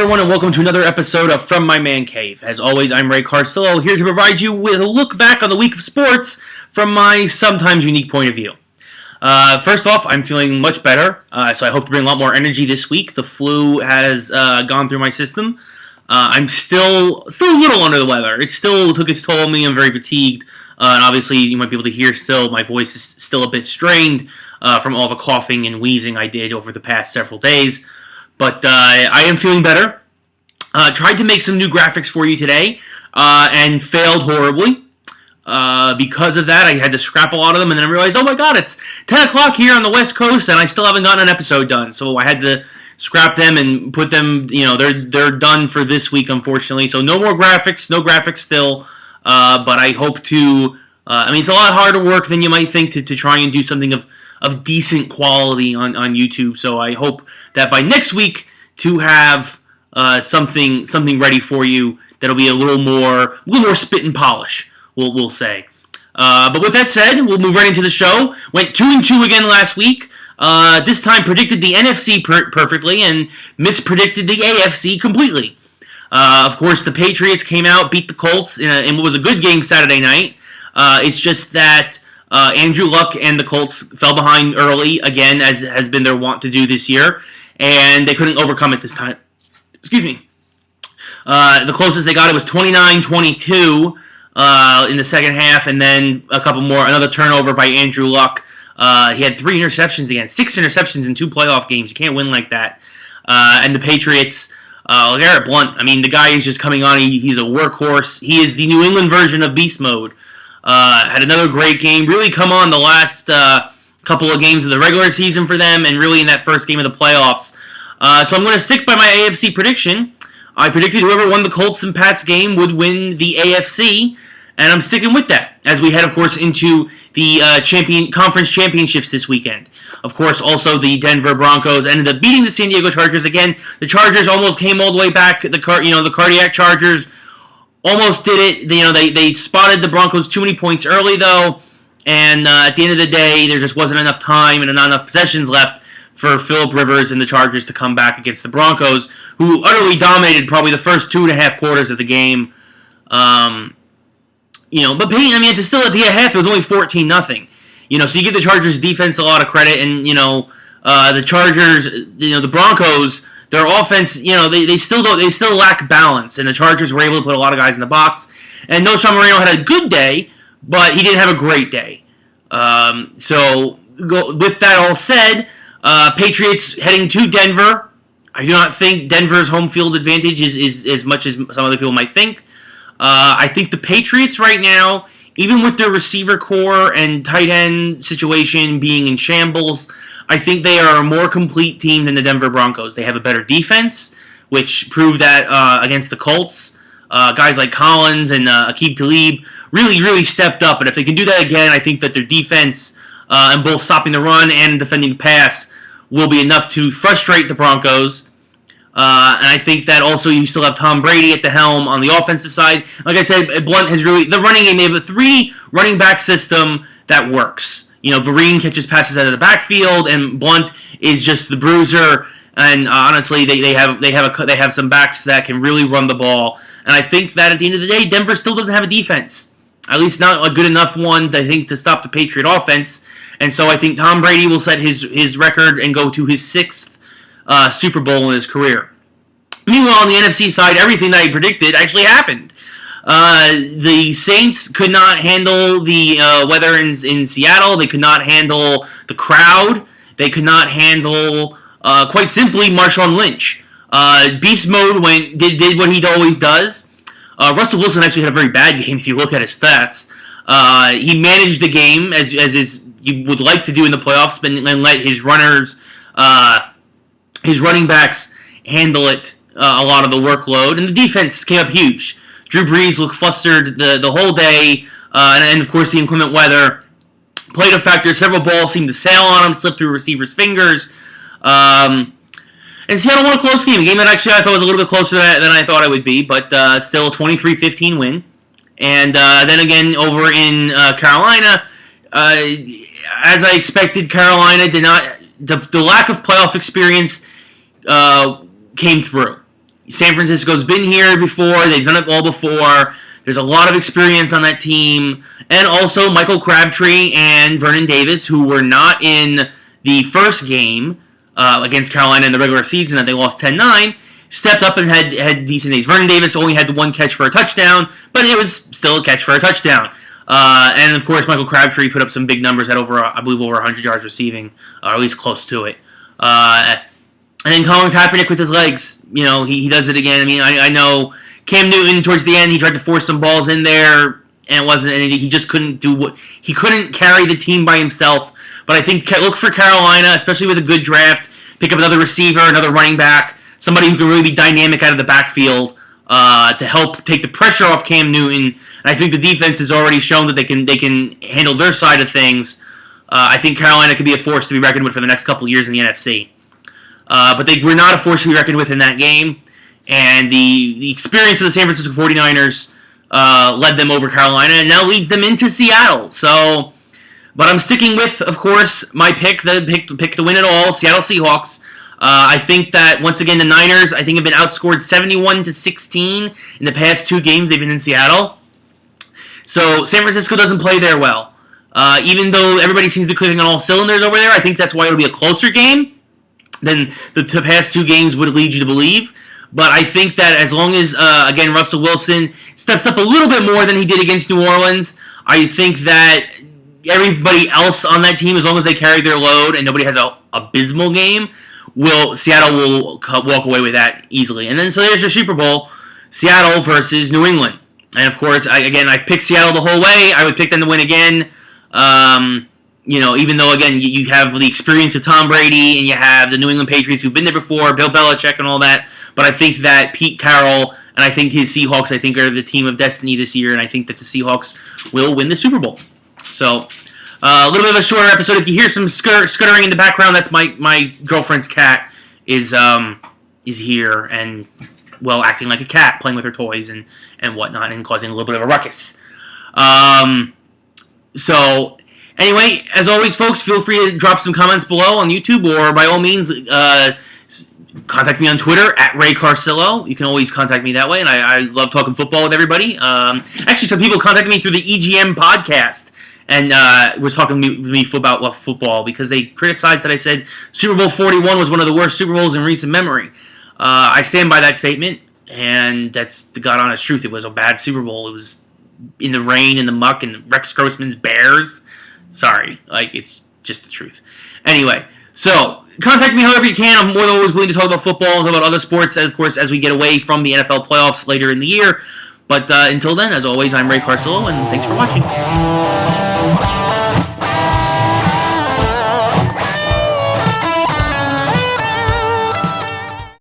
everyone, and welcome to another episode of From My Man Cave. As always, I'm Carsillo, here to provide you with a look back on the week of sports from my sometimes unique point of view. First off, I'm feeling much better, so I hope to bring a lot more energy this week. The flu has gone through my system. I'm still a little under the weather. It still took its toll on me. I'm very fatigued, and obviously you might be able to hear still my voice is still a bit strained from all the coughing and wheezing I did over the past several days. But I am feeling better. Tried to make some new graphics for you today, and failed horribly. Because of that, I had to scrap a lot of them, and then I realized, oh my god, it's 10 o'clock here on the West Coast, and I still haven't gotten an episode done. So I had to scrap them and put them, they're done for this week, unfortunately. So no more graphics, no graphics still. But I hope to, it's a lot harder work than you might think to try and do something of decent quality on YouTube. So I hope that by next week to have something ready for you that'll be a little more spit and polish, we'll say. But with that said, we'll move right into the show. Went 2-2 again last week. This time predicted the NFC perfectly and mispredicted the AFC completely. Of course, the Patriots came out, beat the Colts in what was a good game Saturday night. It's just that Andrew Luck and the Colts fell behind early, again, as has been their wont to do this year, and they couldn't overcome it this time. Excuse me. The closest they got, it was 29-22 in the second half, and then another turnover by Andrew Luck. He had 3 interceptions again, 6 interceptions in 2 playoff games. You can't win like that. And the Patriots, Garrett Blount, the guy is just coming on. He's a workhorse. He is the New England version of Beast Mode. Had another great game. Really come on the last couple of games of the regular season for them, and really in that first game of the playoffs. So I'm going to stick by my AFC prediction. I predicted whoever won the Colts and Pats game would win the AFC, and I'm sticking with that as we head, of course, into the conference championships this weekend. Of course, also the Denver Broncos ended up beating the San Diego Chargers again. The Chargers almost came all the way back. The cardiac Chargers almost did it. They spotted the Broncos too many points early, though, and at the end of the day, there just wasn't enough time and not enough possessions left for Phillip Rivers and the Chargers to come back against the Broncos, who utterly dominated probably the first 2.5 quarters of the game. But still at the half, it was only 14-0. So you give the Chargers defense a lot of credit, and the Chargers, the Broncos, their offense, they still lack balance, and the Chargers were able to put a lot of guys in the box. And no, Sean Moreno had a good day, but he didn't have a great day. With that all said, Patriots heading to Denver. I do not think Denver's home field advantage is as much as some other people might think. I think the Patriots right now, even with their receiver core and tight end situation being in shambles, I think they are a more complete team than the Denver Broncos. They have a better defense, which proved that against the Colts. Guys like Collins and Aqib Talib really stepped up. And if they can do that again, I think that their defense, and both stopping the run and defending the pass, will be enough to frustrate the Broncos. And I think that also you still have Tom Brady at the helm on the offensive side. Like I said, Blount has the running game, they have a 3 running back system that works. Vereen catches passes out of the backfield, and Blount is just the bruiser. And honestly, they have some backs that can really run the ball. And I think that at the end of the day, Denver still doesn't have a defense, at least not a good enough one, to stop the Patriot offense. And so I think Tom Brady will set his record and go to his 6th Super Bowl in his career. Meanwhile, on the NFC side, everything that I predicted actually happened. The Saints could not handle the weather in Seattle. They could not handle the crowd. They could not handle, quite simply, Marshawn Lynch. Beast Mode did what he always does. Russell Wilson actually had a very bad game if you look at his stats. He managed the game as you would like to do in the playoffs, and let his running backs handle it, a lot of the workload, and the defense came up huge. Drew Brees looked flustered the whole day, and of course the inclement weather played a factor. Several balls seemed to sail on him, slip through receivers' fingers. And Seattle won a close game, a game that actually I thought was a little bit closer than I thought it would be, but still a 23-15 win. And then again, over in Carolina, as I expected, Carolina did not. The lack of playoff experience came through. San Francisco's been here before. They've done it all before. There's a lot of experience on that team. And also Michael Crabtree and Vernon Davis, who were not in the first game against Carolina in the regular season that they lost 10-9, stepped up and had decent days. Vernon Davis only had the one catch for a touchdown, but it was still a catch for a touchdown. And, of course, Michael Crabtree put up some big numbers, had I believe, over 100 yards receiving, or at least close to it. And then Colin Kaepernick with his legs, he does it again. I mean, I know Cam Newton, towards the end, he tried to force some balls in there, and he just couldn't he couldn't carry the team by himself. But I think look for Carolina, especially with a good draft, pick up another receiver, another running back, somebody who can really be dynamic out of the backfield to help take the pressure off Cam Newton. And I think the defense has already shown that they can handle their side of things. I think Carolina could be a force to be reckoned with for the next couple of years in the NFC. But they were not a force to be reckoned with in that game. And the experience of the San Francisco 49ers led them over Carolina and now leads them into Seattle. But I'm sticking with, of course, my pick to win it all, Seattle Seahawks. I think that, once again, the Niners, I think, have been outscored 71-16 in the past 2 games they've been in Seattle. So San Francisco doesn't play there well. Even though everybody seems to be clicking on all cylinders over there, I think that's why it'll be a closer game than the past 2 games would lead you to believe. But I think that as long as, again, Russell Wilson steps up a little bit more than he did against New Orleans, I think that everybody else on that team, as long as they carry their load and nobody has an abysmal game, Seattle will walk away with that easily. And then so there's your Super Bowl, Seattle versus New England. And of course, I've picked Seattle the whole way. I would pick them to win again. Even though, again, you have the experience of Tom Brady and you have the New England Patriots who've been there before, Bill Belichick and all that. But I think that Pete Carroll and I think his Seahawks, are the team of destiny this year, and I think that the Seahawks will win the Super Bowl. So, a little bit of a shorter episode. If you hear some scuttering in the background, that's my girlfriend's cat is here and, well, acting like a cat, playing with her toys and whatnot, and causing a little bit of a ruckus. So, anyway, as always, folks, feel free to drop some comments below on YouTube, or by all means, contact me on Twitter at Ray Carsillo. You can always contact me that way, and I love talking football with everybody. Actually, some people contacted me through the EGM podcast and was talking with me about football because they criticized that I said Super Bowl 41 was one of the worst Super Bowls in recent memory. I stand by that statement, and that's the God honest truth. It was a bad Super Bowl. It was in the rain, in the muck, and Rex Grossman's Bears. Sorry, it's just the truth. Anyway, so contact me however you can. I'm more than always willing to talk about football, talk about other sports, of course, as we get away from the NFL playoffs later in the year. But until then, as always, I'm Ray Carsillo, and thanks for watching.